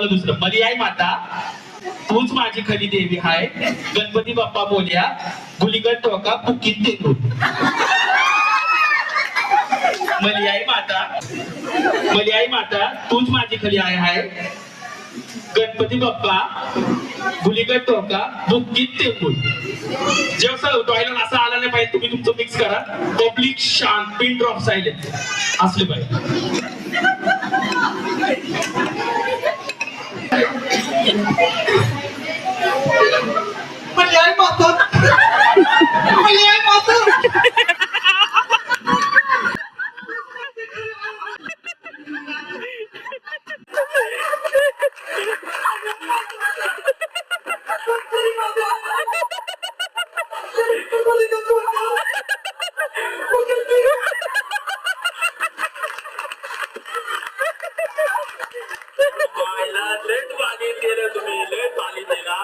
दुसरं मर्याय माता तूच माझी खरी देवी हाय, गणपती बाप्पा बोल्या गुलीगड टोका बुकीत देतो. मर्याय माता तूच माझी खरी आहे हाय, गणपती बाप्पा गुलीगड टोका बुकीत टेकून. जेव्हा टॉयलेट असा आला नाही पाहिजे, तुम्ही तुमचं मिक्स करा. पब्लिक शांत, पिन ड्रॉप सायलेंट असले पाहिजे. मल्याई माता मल्याई माता लेट पाणी दिलं तुम्ही, लेट पाणी दिला.